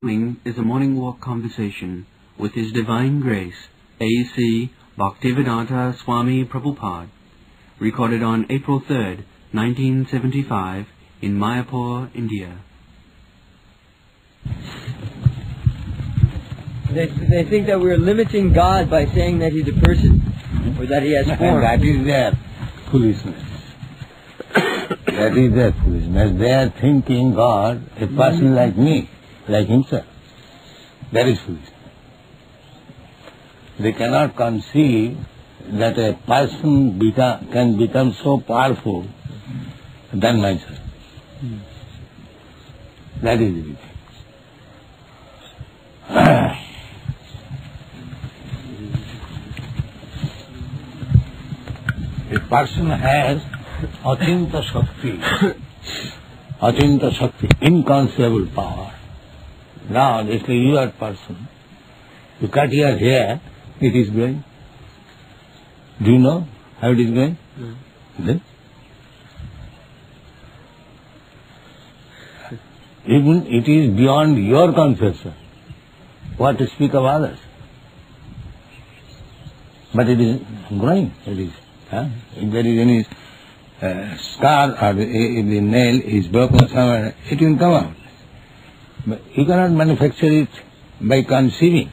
Is a morning walk conversation with His Divine Grace, A.C. Bhaktivedanta Swami Prabhupada, recorded on April 3rd, 1975, in Mayapur, India. They think that we're limiting God by saying that He's a person, or that He has form. That is their foolishness. That is their foolishness. They are thinking God, a person like me, like himself. That is foolishness. They cannot conceive that a person can become so powerful than myself. That is the difference. A person has Achinta Shakti, inconceivable power. Now, just like you are a person, you cut your hair, it is going. Do you know how it is going? Then? Even it is beyond your conception. What to speak of others? But it is growing. It is. If there is any scar or if the nail is broken somewhere, it will come out. But you cannot manufacture it by conceiving,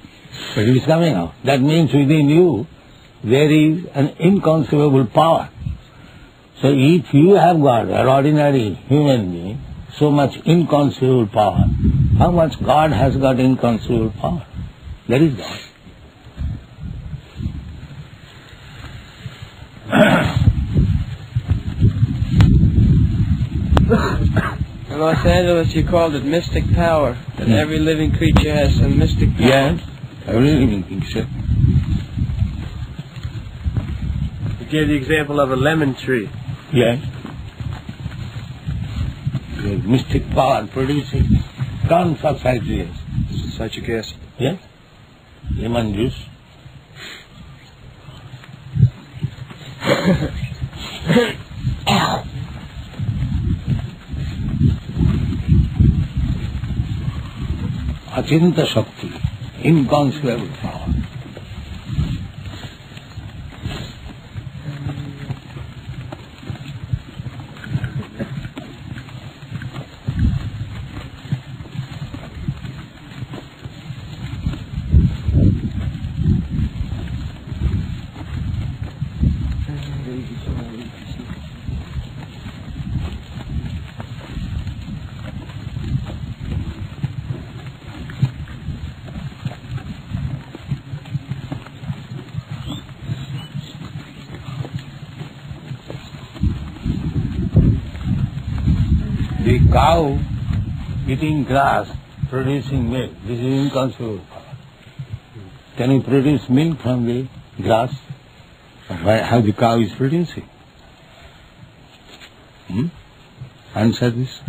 but it is coming out. That means within you there is an inconceivable power. So if you have got an ordinary human being, so much inconceivable power, how much God has got inconceivable power? That is God. In Los Angeles, you called it mystic power, that every living creature has some mystic power. Yes, every living creature. You gave the example of a lemon tree. Yes. The mystic power producing tons of ideas. Citric acid. Yes. Lemon juice. Achinta Shakti, inconceivable power. The cow eating grass, producing milk, this is inconceivable power. Can you produce milk from the grass? How the cow is producing? Answer this.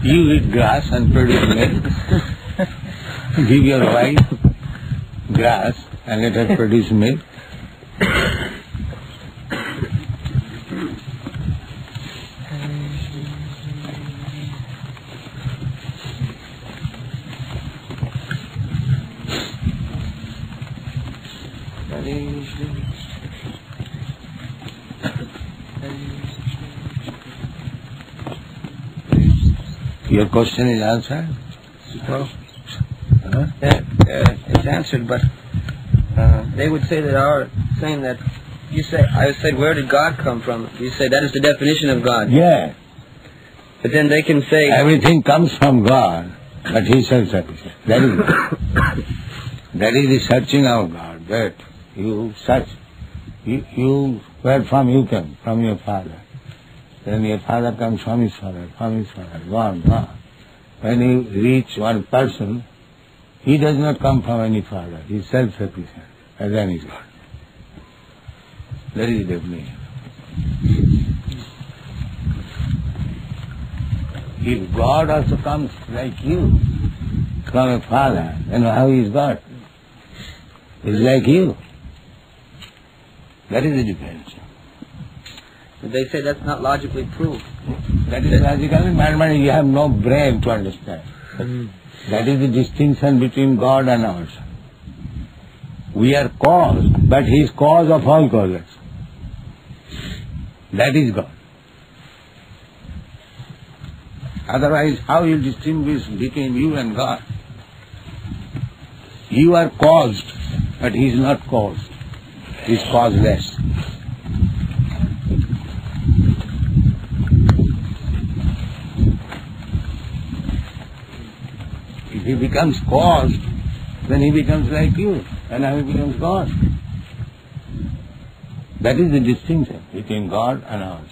You eat grass and produce milk. Give your wife grass and let her produce milk. Your question is answered? Well, it's answered, but they would say that saying that you say, I said, where did God come from? You say that is the definition of God. Yeah. But then they can say everything comes from God, but He is self-sufficient. That is God. That is the searching of God. That you search. Where from you came? From your father. Then your father comes from his father, gone. When you reach one person, he does not come from any father. He is self-sufficient. And then he is God. That is the definition. If God also comes like you, from a father, then how is God? He is like you. That is the difference. But they say that's not logically proved. That is logically, mathematically you have no brain to understand. That is the distinction between God and ourselves. We are cause, but He is cause of all causes. That is God. Otherwise, how you distinguish between you and God? You are caused, but He is not caused. He is causeless. If He becomes caused, then He becomes like you, and now He becomes God. That is the distinction between God and ours.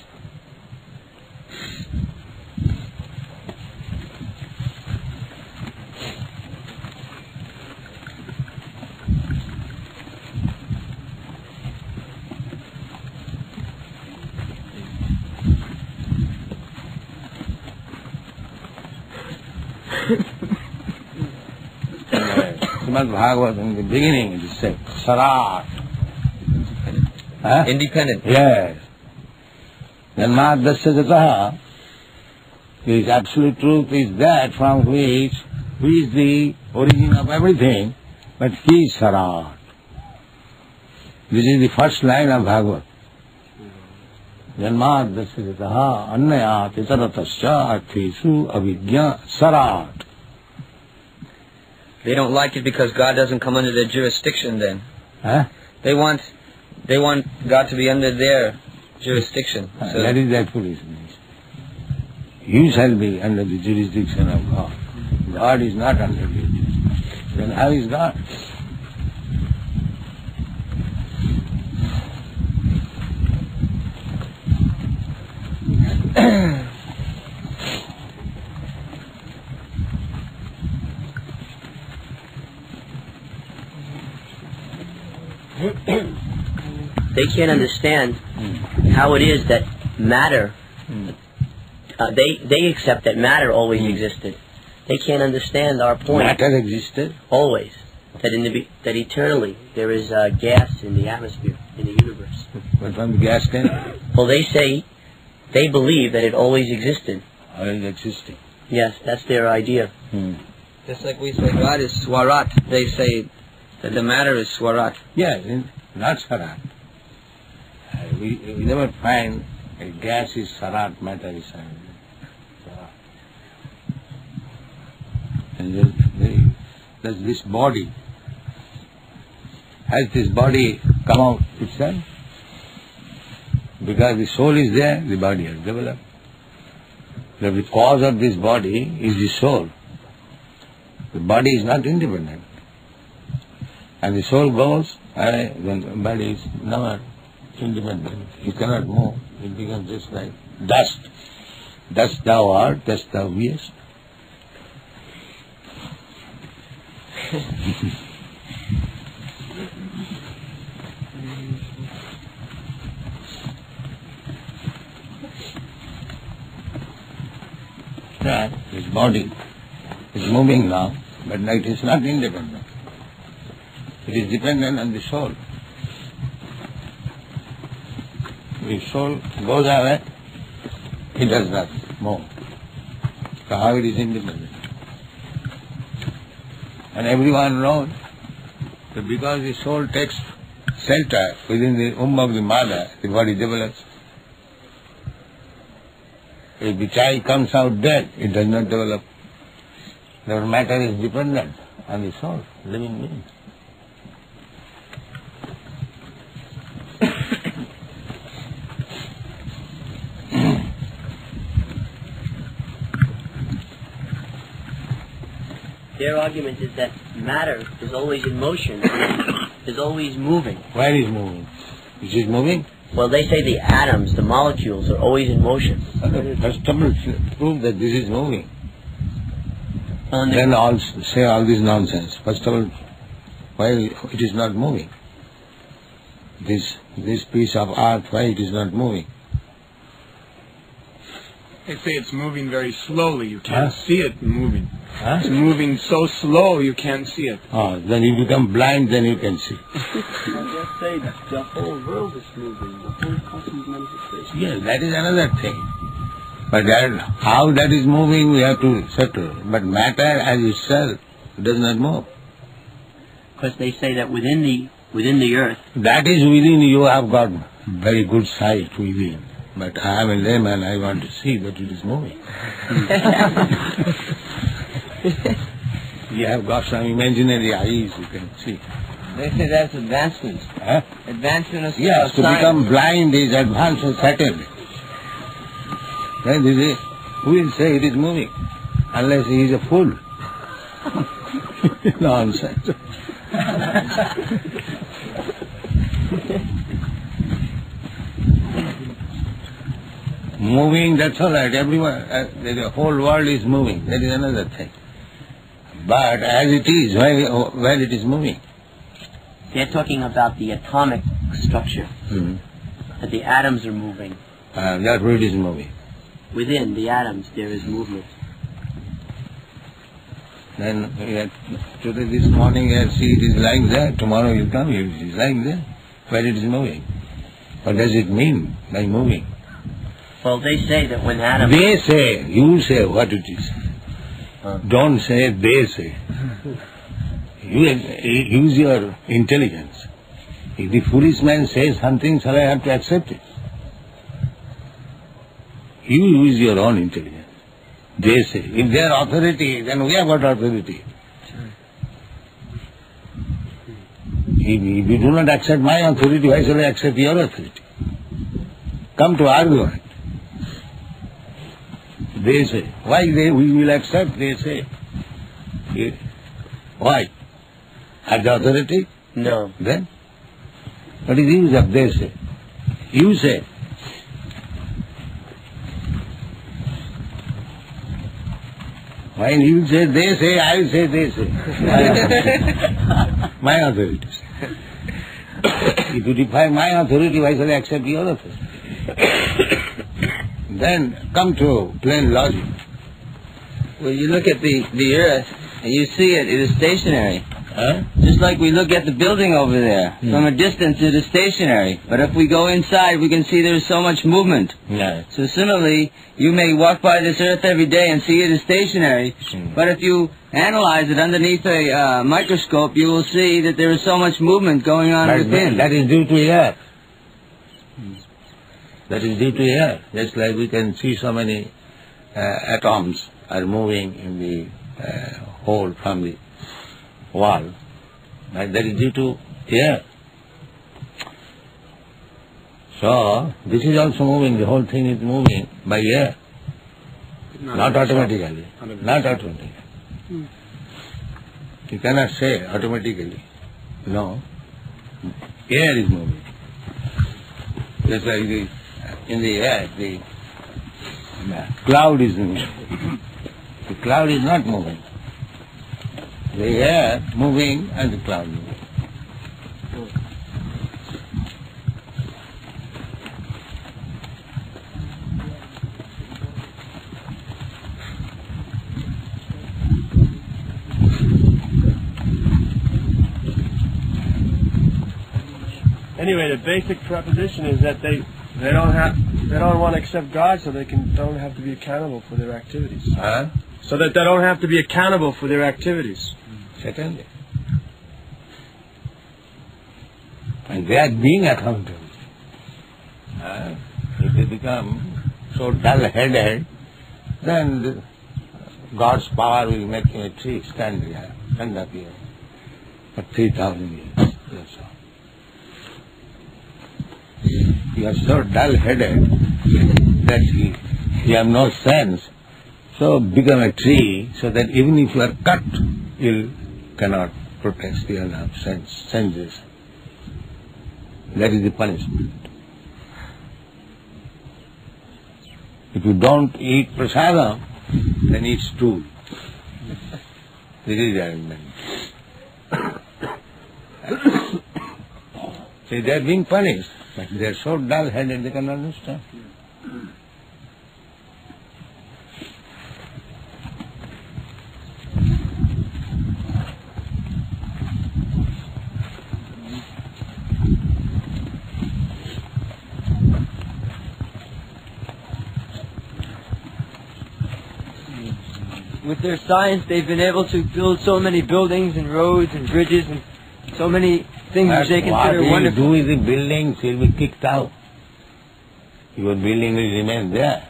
Srimad Bhagavad, in the beginning, it is said, Sarat. Independent. Yes. Janmadasya jataha, the absolute truth is that from which, who is the origin of everything, but He is Sarat. This is the first line of Bhagavad. Janmadasya jataha, annayat itaratasya arthesu avidya Sarat. They don't like it because God doesn't come under their jurisdiction then. They want God to be under their jurisdiction. So that is their foolishness. You shall be under the jurisdiction of God. God is not under your jurisdiction. Then how is God? They can't understand how it is that matter, they accept that matter always existed. They can't understand our point. Matter existed? Always. That eternally there is gas in the atmosphere, in the universe. But from the gas came? Well, they believe that it always existed. Always existing. Yes, that's their idea. just like we say God is Swarat, they say that the matter is Swarat. Yes, not Sarat. We never find a gas is Sarat, matter is Sarat. And does this body, has this body come out itself? Because the soul is there, the body has developed. The cause of this body is the soul. The body is not independent. And the soul goes, then the body is never independent. It cannot move. It becomes just like dust. Dust thou art, dust thou beest. That his body is moving now, but it is not independent. It is dependent on the soul. The soul goes away, it does not move. So how it is independent? And everyone knows that because the soul takes shelter within the womb of the mother, the body develops. If the child comes out dead, it does not develop. The matter is dependent on the soul, living being. Their argument is that matter is always in motion, is always moving. Where is moving? Is it moving? Well, they say the atoms, the molecules, are always in motion. First of all, prove that this is moving. Then all say all this nonsense. First of all, why it is not moving? This piece of earth, why it is not moving? They say it's moving very slowly. You can't see it moving. It's moving so slow you can't see it. Then you become blind, then you can see. I just say that the whole world is moving, the whole cosmic manifestation. Yes, that is another thing. But how that is moving, we have to settle. But matter as itself does not move. Because they say that within the earth, That is within. You have got very good sight within. But I am a layman, I want to see that it is moving. You have got some imaginary eyes, you can see. They say that's advancement. Huh? Advancement of Yes, to science. become blind is advanced and settled. Then who will say it is moving? Unless he is a fool. Nonsense. Moving, that's all right. Everyone, the whole world is moving. That is another thing. But as it is, while it is moving. they're talking about the atomic structure. That the atoms are moving. That where it is moving. Within the atoms there is movement. Then today, this morning, you see it is lying there. Tomorrow you come, it is lying there. Where it is moving. What does it mean by moving? Well, they say that when atoms... They say, you say what it is. Don't say they say. You use your intelligence. If the foolish man says something, shall I have to accept it? You use your own intelligence. They say. If they are authority, then we have got authority. If you do not accept my authority, why shall I accept your authority? Come to argument. They say. Why we will accept, they say. Why? Have the authority? No. Then? What is the use of they say? You say. When you say they say, I say they say. My authority. If you defy my authority, why shall I accept your authority? Then come to plain logic. Well, you look at the earth and you see it is stationary. Huh? Just like we look at the building over there. From a distance it is stationary. But if we go inside we can see there is so much movement. Yes. So similarly, you may walk by this earth every day and see it is stationary. But if you analyze it underneath a microscope, you will see that there is so much movement going on within. That is due to air. That is due to air. Just like we can see so many atoms are moving in the hole from the wall. That is due to air. So, this is also moving, the whole thing is moving by air. Not automatically. Not automatically. You cannot say automatically. No. Air is moving. Just like in the air, the cloud is moving. The cloud is not moving. The air moving and the cloud moving. Anyway, the basic proposition is that they don't want to accept God, so they don't have to be accountable for their activities. Huh? So that they don't have to be accountable for their activities. Certainly. And they are being accountable. If they become so dull-headed, then God's power will make a tree stand up here for 3,000 years. That's all. You are so dull-headed that you have no sense. So become a tree so that even if you are cut, you cannot protest. You have senses. That is the punishment. If you don't eat prasadam, then eat stool. This is the argument. See, they are being punished, but they are so dull-headed they cannot understand. with their science, they've been able to build so many buildings and roads and bridges and so many things which they consider what wonderful. you do with the buildings will be kicked out. Your building will remain there.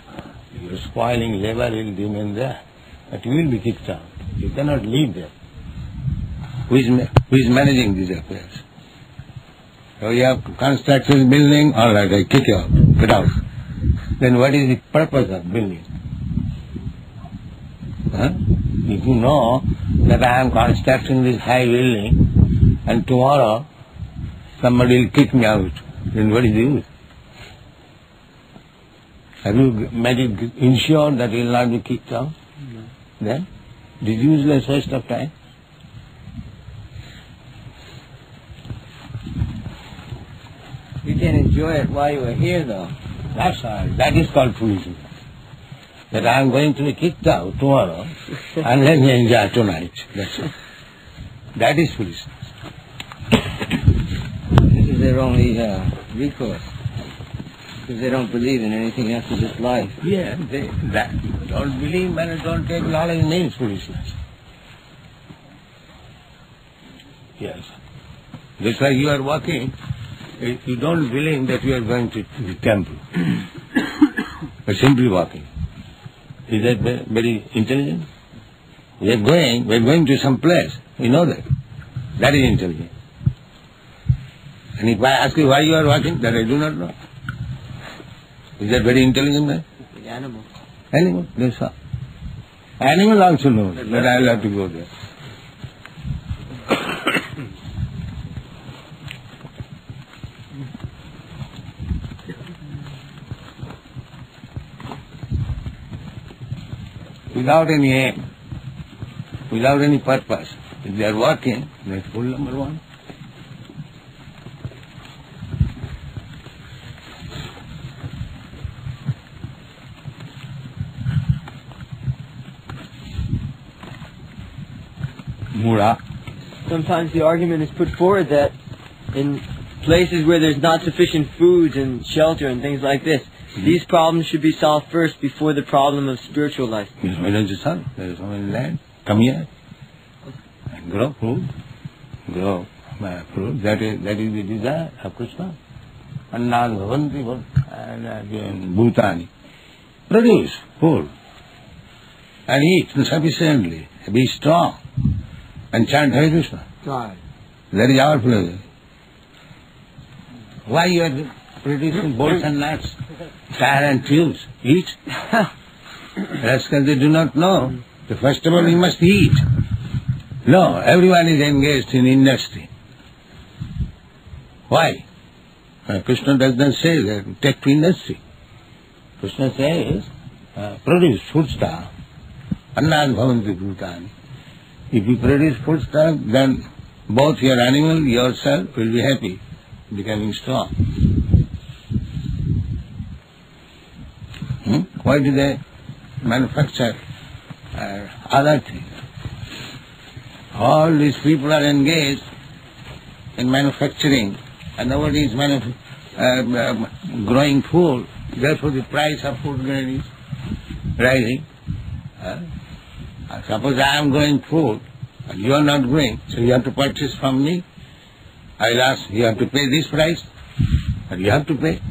Your spoiling labor will remain there. But you will be kicked out. You cannot live there. Who is managing these affairs? So you have constructed a building, all right, I kick you out, get out. Then what is the purpose of building? Huh? If you know that I am constructing this high building and tomorrow somebody will kick me out, then what is the use? Have you made it ensured that you will not be kicked out? No. Then it is useless waste of time. You can enjoy it while you are here, though. That's all. That is called foolishness. That I am going to be kicked out tomorrow and let me enjoy tonight. That's all. That is foolishness. This is their only recourse. Because they don't believe in anything after this life. Yeah, they don't believe and don't take knowledge means foolishness. Yes. Just like you are walking, if you don't believe that you are going to the temple, but simply walking. Is that very intelligent? We're going to some place. We know that. That is intelligent. And if I ask you why you are walking, that I do not know. Is that very intelligent man? The animal. Animal, that's all. Animal also knows that I will have to go there. Without any aim, without any purpose. If they are working, that's rule number one. Mura. Sometimes the argument is put forward that in places where there's not sufficient foods and shelter and things like this, these problems should be solved first before the problem of spiritual life. Yes, why don't you solve? There is so many land. Come here and grow food. Grow fruit. That is the desire of Krishna. Annad bhavanti bhutani. Produce food and eat sufficiently. Be strong and chant Hare Krishna. Right. That is our pleasure. Why you are producing bolts and nuts, tire and tubes? Eat. Rascals, they do not know. So first of all, you must eat. No, everyone is engaged in industry. Why? Krishna does not say that take to industry. Krishna says, produce food stuff. Annad bhavanti bhutani. If you produce food stuff, then both your animal, yourself will be happy, becoming strong. Why do they manufacture other things? All these people are engaged in manufacturing, and nobody is growing food. Therefore, the price of food grain is rising. Suppose I am growing food, and you are not growing, so you have to purchase from me. I will ask, you have to pay this price, and you have to pay.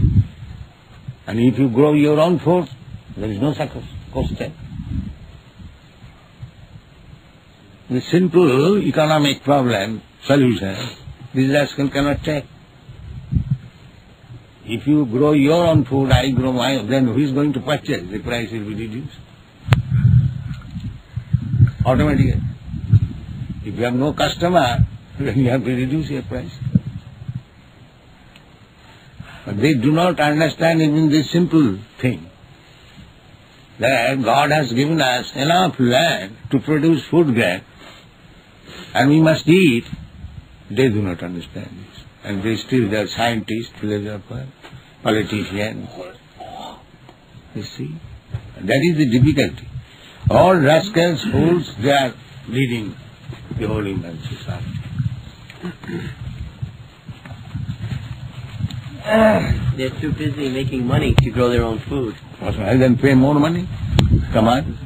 And if you grow your own food, there is no such question. The simple economic problem solution, this rascal cannot take. If you grow your own food, I grow my own, then who is going to purchase? The price will be reduced. Automatically. If you have no customer, then you have to reduce your price. But they do not understand even this simple thing, that God has given us enough land to produce food grain, and we must eat. They do not understand this. And they still, they are scientists, philosophers, politicians. You see? That is the difficulty. All rascals, fools, they are leading the whole human society. They're too busy making money to grow their own food. Why then pay more money? Come on.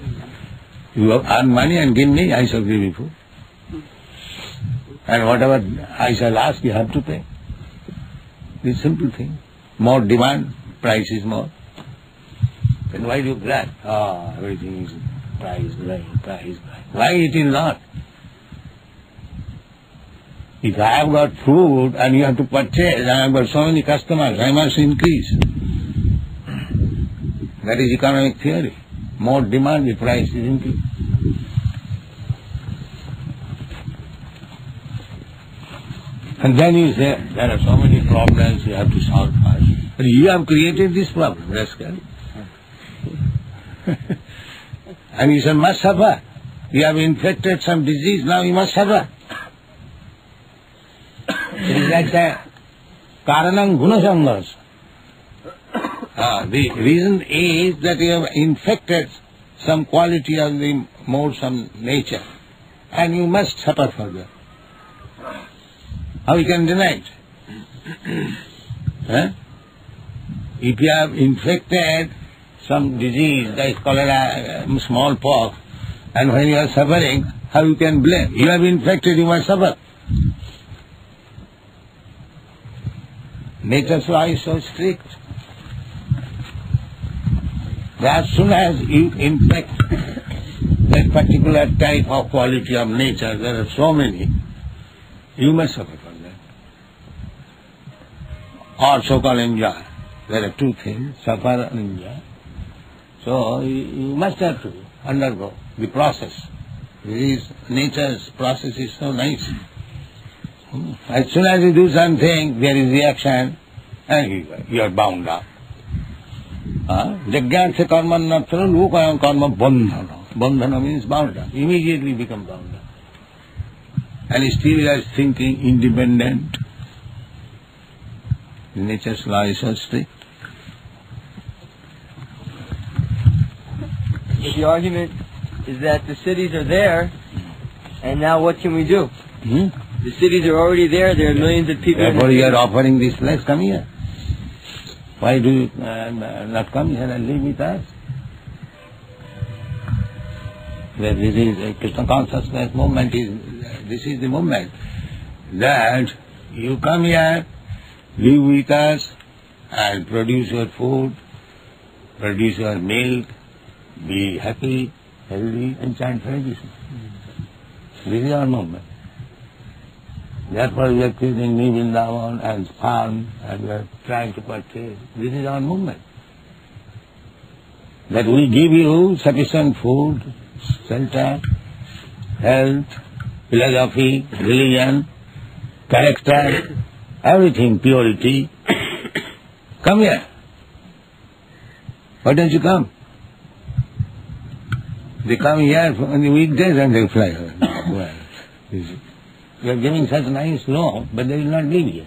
You earn money and give me, I shall give you food. And whatever I shall ask, you have to pay. This simple thing. More demand, price is more. Then why do you grab? Everything is price, price. Why it is not? If I have got food and you have to purchase, I have got so many customers, I must increase. That is economic theory. More demand, the price is increased. And then you say, there are so many problems you have to solve first. But you have created this problem, rascal. And you say, must suffer. You have infected some disease, now you must suffer. It is like that. Karanam gunasangas. The reason is that you have infected some quality of the more some nature. And you must suffer for that. How you can deny it? If you have infected some disease like cholera, smallpox, and when you are suffering, how you can blame? You have infected, you must suffer. Nature's law is so strict that as soon as you infect that particular type of quality of nature, there are so many, you must suffer for that. Or so-called enjoy. There are two things, suffer and enjoy. So you must have to undergo the process. Nature's process is so nice. As soon as you do something, there is reaction, and you are bound up. Jagyan se karma natharan, lokayam karma bandhana. Bandhana means bound up. Immediately become bound up. And still you are thinking independent. Nature's law is so strict. But the argument is that the cities are there, and now what can we do? The cities are already there, there are millions of people. Therefore you are offering this place, come here. Why do you not come here and live with us? Well, this is a Krishna consciousness movement, this is the movement that you come here, live with us and produce your food, produce your milk, be happy, healthy and chant meditation. This is our movement. Therefore we are creating new Vrindavan and farm and we are trying to purchase. This is our movement. That we give you sufficient food, shelter, health, philosophy, religion, character, everything, purity. Come here. Why don't you come? They come here on the weekdays and they fly away. Well, we are giving such nice law, but they will not live here.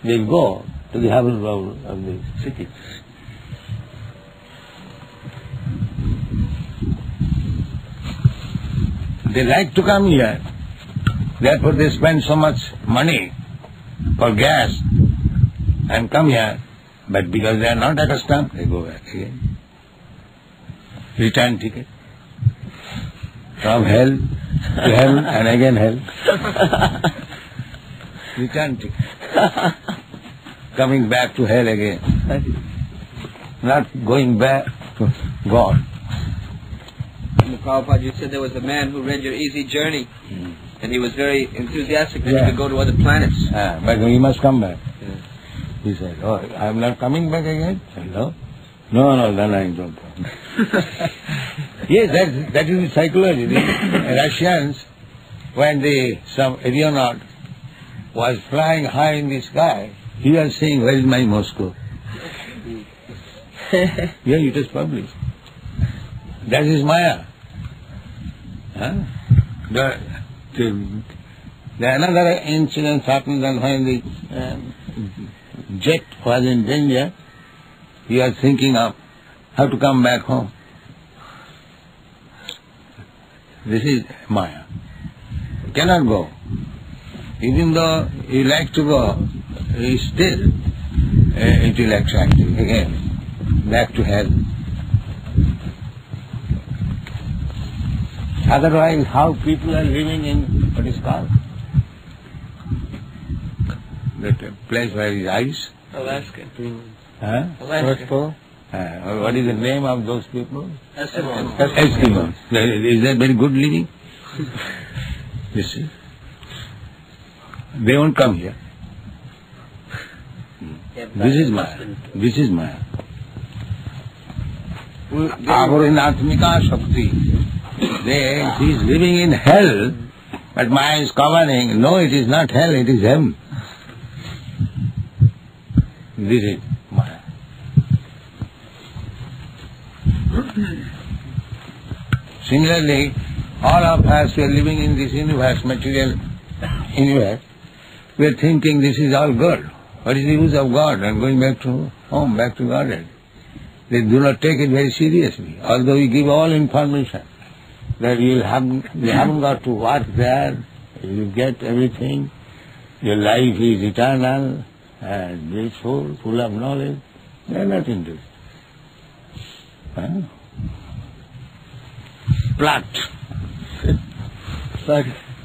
They will go to the harbor of the city. They like to come here, therefore they spend so much money for gas and come here, but because they are not accustomed, they go back again. Return ticket. From hell to hell and again hell. Return ticket. Coming back to hell again. Not going back to God. Prabhupada, you said there was a man who read your Easy Journey, and he was very enthusiastic that you could go to other planets. But he must come back. He said, oh, I am not coming back again? I said, no. No, then I don't come. Yes, that is the psychology. The Russians, when some aeronaut was flying high in the sky, he was saying, where is my Moscow? Yeah, it is published. That is Maya. Another incident happened when the jet was in danger. He was thinking of how to come back home. This is Maya. He cannot go. Even though he likes to go, he is still intellectual active again, back to hell. Otherwise, how people are living in what is called that place where is ice? Alaska. Huh? Alaska. What is the name of those people? Eskimos. Eskimos. Is that very good living? You see? They won't come here. This is Maya. This is Maya. Agurinatmika Shakti. He is living in hell, but Maya is covering. No, it is not hell, it is him. This is Maya. Similarly, all of us who are living in this universe, material universe, we are thinking this is all good. What is the use of God? And going back to home, back to Godhead. They do not take it very seriously, although we give all information that you haven't got to work there, you get everything, your life is eternal and blissful, full of knowledge. They are not interested. Huh? Plant.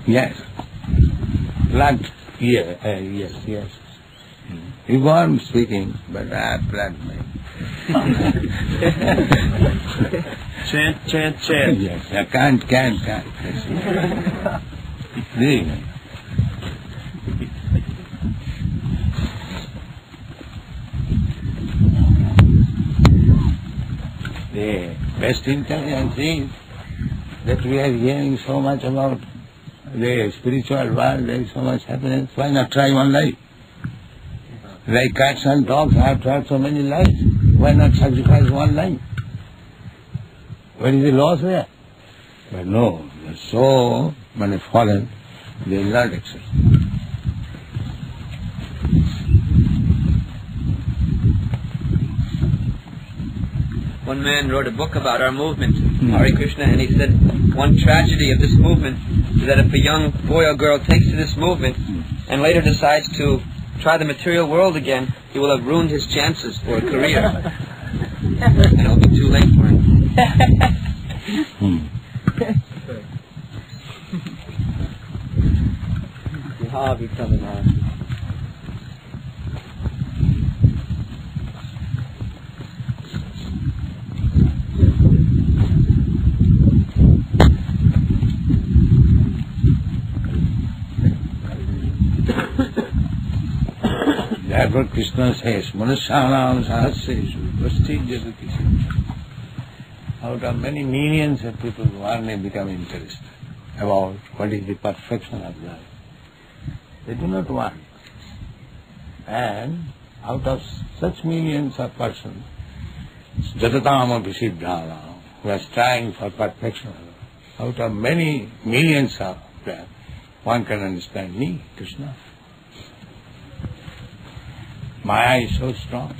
Yes. Plant. Yeah, yes. You go on speaking, but I plant me. Chant. Yes, I can't. Really. The best intelligence is that we are hearing so much about the spiritual world, there is so much happiness. Why not try one life? Like cats and dogs have tried so many lives. Why not sacrifice one life? What is the loss there? But no, they are so fallen, they will not accept. One man wrote a book about our movement, Hare Krishna, and he said one tragedy of this movement is that if a young boy or girl takes to this movement and later decides to try the material world again, he will have ruined his chances for a career. And it'll be too late for him. The hobby coming on. Therefore Krishna says, Manusyanam sahasreshu prasthit jagati. Out of many millions of people, one may become interested about what is the perfection of life. They do not want. And out of such millions of persons, jatatam abhisiddhanam, who are striving for perfection, out of many millions of them, one can understand me, Krishna. Maya is so strong.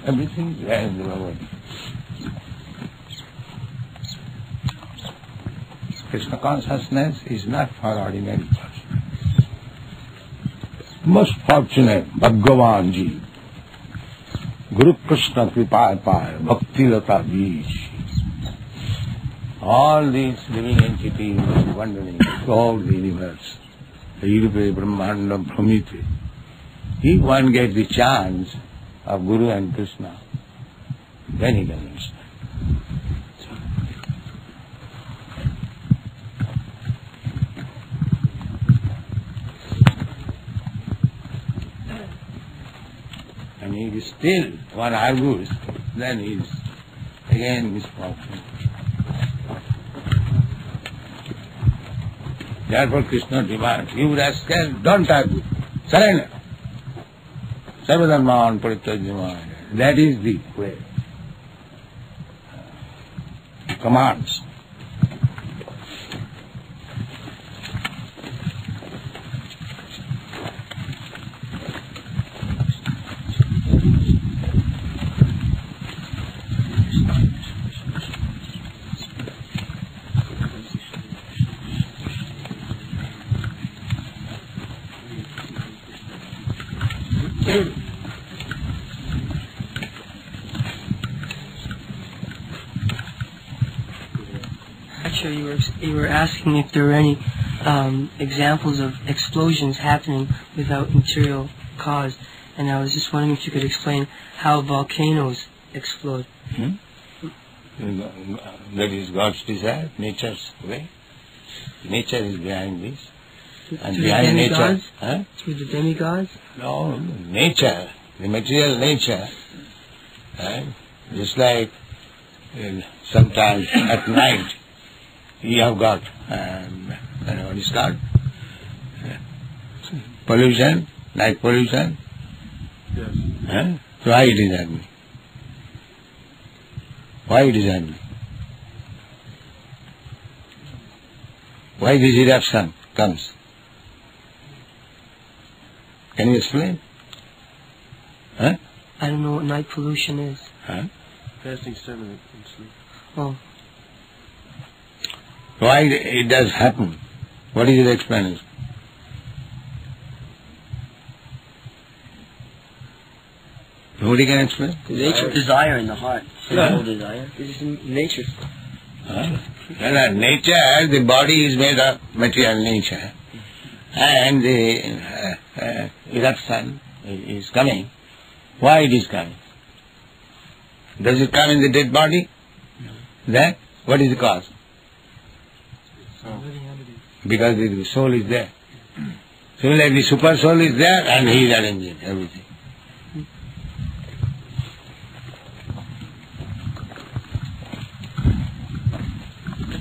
Everything is there in the Bhagavad. Krishna consciousness is not for ordinary person. Most fortunate Bhagavan Ji, Guru Krishna Kripa Paya, Bhakti Lata Beach. All these living entities wandering throughout the universe, Irve, Brahmanda, Brahmite. If one gets the chance of Guru and Krishna, then he can understand. And he is still, one argues, then he is again misfortune. Therefore Krishna demands, you rascal, don't argue, surrender. Sarvadharman parityajyamaya. That is the way. Commands. Actually, you were asking if there were any examples of explosions happening without material cause, and I was just wondering if you could explain how volcanoes explode. That is God's desire, nature's way. Nature is behind this. And Through behind the nature... demigods? Huh? Through the demigods? No, nature, the material nature. Just like sometimes at night, you have got, what is called? Pollution, night pollution. Yes. So why it is happening? Why it is happening? Why this eruption comes? Can you explain? I don't know what night pollution is. Fasting 7 and sleep. Oh. Why it does happen? What is your explanation? Nobody can explain? Desire in the heart. Sensual desire. This is nature. Nature, the body is made of material nature. And the eruption is coming. Why it is coming? Does it come in the dead body? No. Then, what is the cause? Because the soul is there. Similarly, super soul is there and he is arranging everything.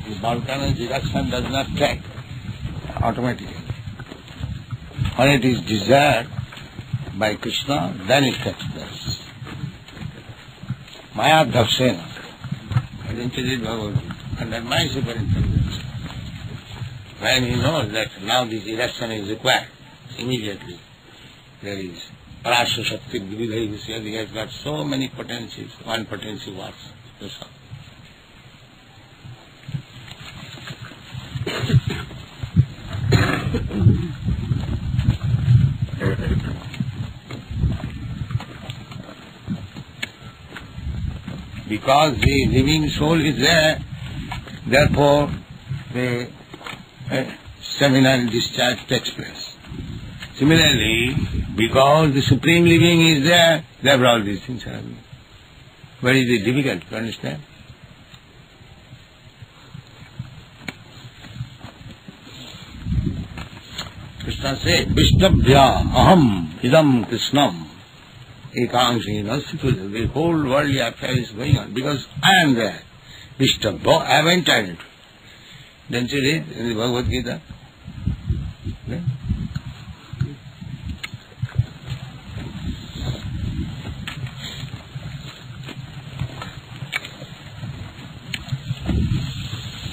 The volcano's eruption does not take automatically. When it is desired by Krishna, then it takes place. Mayapur, don't you read Bhagavad Gita? Under my superintelligence. When he knows that now this eruption is required, immediately there is Parasha Shakti Vividha Visya, he has got so many potencies, one potency was this one. Because the living soul is there, therefore the seminal discharge takes place. Similarly, because the Supreme Living is there, therefore all these things are happening. But is it difficult to understand? Krishna said, Vishnabhya aham idam Krishnam ekanshi nasitul. The whole worldly affair is going on because I am there. Vishnabhya, I have entered into it. Don't you read in the Bhagavad Gita? Yeah?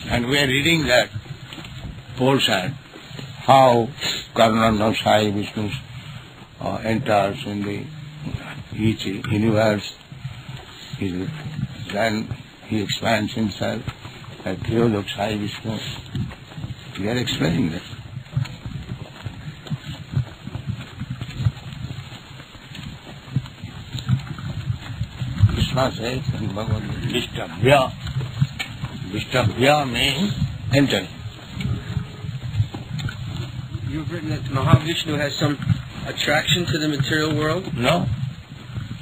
And we are reading that portion, how Karnana Sai Vishnu enters in the each universe, then he expands himself at Triyodok Sai Vishnu. We are explaining that. Krishna says in Bhagavad Gita, Vishtabhya. Vishtabhya means entering. You've written that Mahavishnu has some attraction to the material world? No.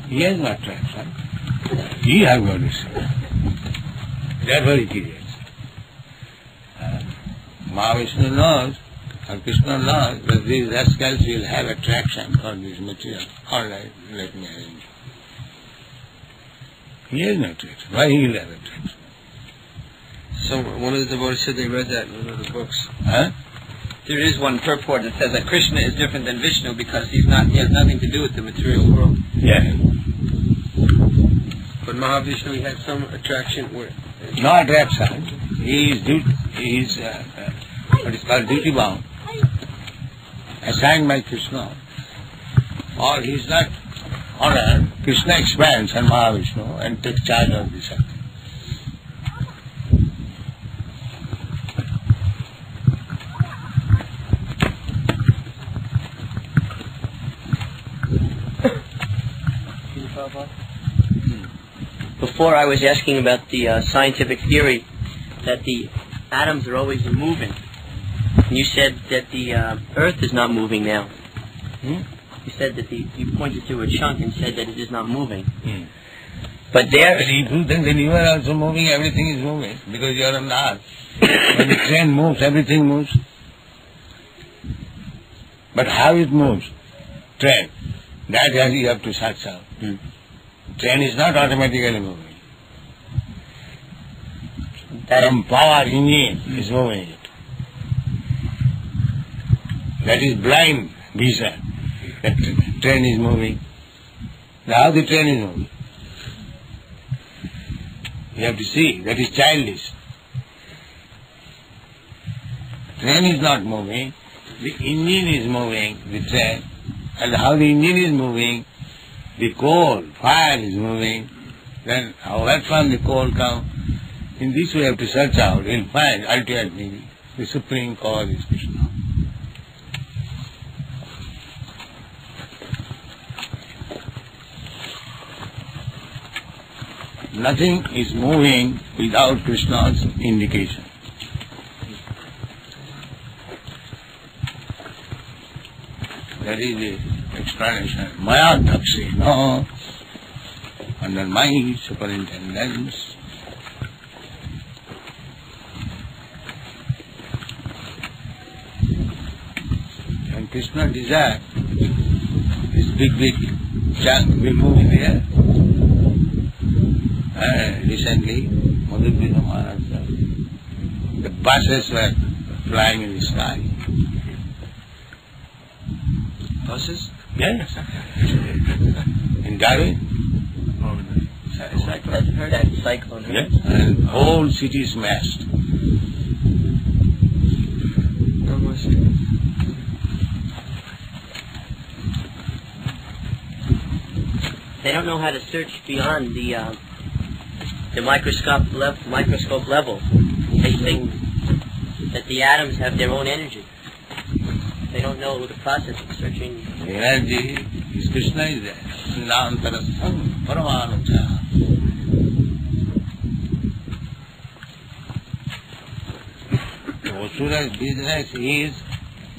He has no attraction. He has got this. Therefore he creates. Mahavishnu knows, or Krishna knows, that these rascals will have attraction for this material. All right, let me arrange. He has no attraction. Why he will have attraction? So one of the devotees said they read that in one of the books. Huh? There is one purport that says that Krishna is different than Vishnu because he has nothing to do with the material world. Yeah. But Mahavishnu, he had some attraction where... No attraction. He is what is called duty bound. Assigned by Krishna. Or he is not honored Krishna expands and Mahavishnu and takes charge of the Shakti. Before I was asking about the scientific theory that the atoms are always moving. And you said that the Earth is not moving now. You said that you pointed to a chunk and said that it is not moving. But there... But if you think that you are also moving, everything is moving, because you are on the earth. When the train moves, everything moves. But how it moves? Train. That you have to search out. Train is not automatically moving. Some power engine is moving it. That is blind vision. That train is moving. Now how the train is moving? You have to see. That is childish. Train is not moving. The engine is moving, the train. And how the engine is moving, the coal, fire is moving. Then where from the coal comes? In this we have to search out. We'll find ultimately the supreme cause is Krishna. Nothing is moving without Krishna's indication. That is the explanation. Maya Dhakshe, no, under my superintendence. And Krishna desire this big chunk will move in the air. Recently, Madhurya Maharaj, the buses were flying in the sky. Buses? Yes. In Darwin. That cyclone. Yes. And whole city smashed. They don't know how to search beyond the microscope level. They think that the atoms have their own energy. They don't know the process of searching. The energy is Krishna is there. Nantarasam Paramanucha. Asura's business is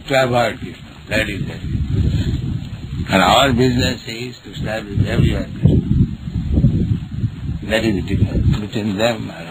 to avoid Krishna. That is it. And our business is to establish everywhere Krishna. That is the difference between them and